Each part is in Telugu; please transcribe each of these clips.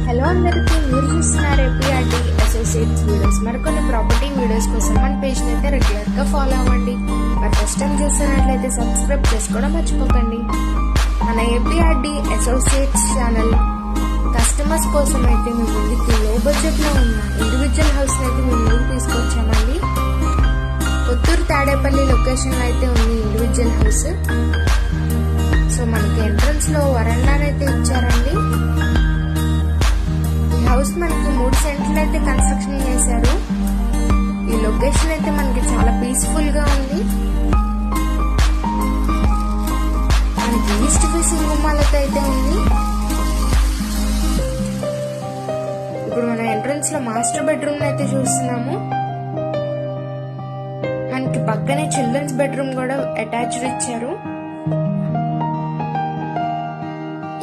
హలో అందరికీ, మీరు చూస్తున్నారు ఏపీఆర్డి అసోసియేట్స్ వీడియోస్. మరికొన్ని ప్రాపర్టీ వీడియోస్ కోసం మన పేజ్ అయితే రెగ్యులర్ గా ఫాలో అవ్వండి. మరి ఫస్ట్ టైం చూస్తున్నట్లయితే సబ్స్క్రైబ్ చేసుకోవడం మర్చిపోకండి. మన ఏపీఆర్డి అసోసియేట్స్ ఛానల్ కస్టమర్స్ కోసం అయితే మీ ముందుకి లో బడ్జెట్ లో ఉన్న ఇండివిజువల్ హౌస్ అయితే మీ ముందుకు తీసుకొచ్చామండి. కొత్తూరు తాడేపల్లి లొకేషన్ అయితే ఉంది ఇండివిజువల్ హౌస్. సో మనకి ఎంట్రన్స్ లో వరండానైతే ఇచ్చారండి. హౌస్ మనకి 3 సెంట్లు అయితే కన్స్ట్రక్షన్ చేశారు. ఈ లొకేషన్ అయితే మనకి చాలా పీస్ఫుల్ గా ఉంది. మనకి ఈస్ట్ ఫేసింగ్ గుమ్మాలతో అయితే ఉంది. ఇప్పుడు మన ఎంట్రన్స్ లో మాస్టర్ బెడ్రూమ్ అయితే చూస్తున్నాము. మనకి పక్కనే చిల్డ్రన్స్ బెడ్రూమ్ కూడా అటాచ్డ్ ఇచ్చారు.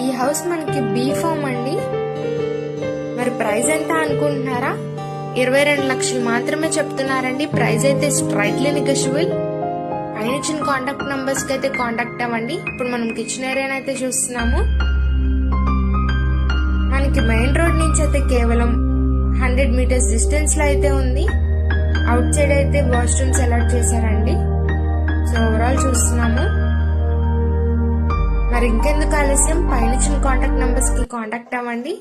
ఈ హౌస్ మనకి బీ ఫామ్ అండి. మరి ప్రైస్ ఎంత అనుకుంటున్నారా? 22 లక్షలు మాత్రమే చెప్తున్నారండి. ప్రైస్ అయితే స్ట్రైట్లీ నెగోషియబుల్. పైన ఇచ్చిన కాంటాక్ట్ నంబర్స్ కి అయితే కాంటాక్ట్ అవ్వండి. ఇప్పుడు మనం కిచెన్ ఏరియా అయితే చూస్తున్నాము. మనకి మెయిన్ రోడ్ నుంచి అయితే కేవలం 100 మీటర్స్ డిస్టెన్స్ లో అయితే ఉంది. అవుట్ సైడ్ అయితే వాష్రూమ్స్ అలాట్ చేశారండి. సో ఓవరాల్ చూస్తున్నాము. మరి ఇంకెందుకు ఆలస్యం, పైన ఇచ్చిన కాంటాక్ట్ నంబర్స్ కి కాంటాక్ట్ అవ్వండి.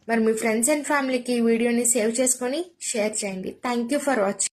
మరి మీ ఫ్రెండ్స్ అండ్ ఫ్యామిలీకి ఈ వీడియోని సేవ్ చేసుకొని షేర్ చేయండి. Thank you for watching.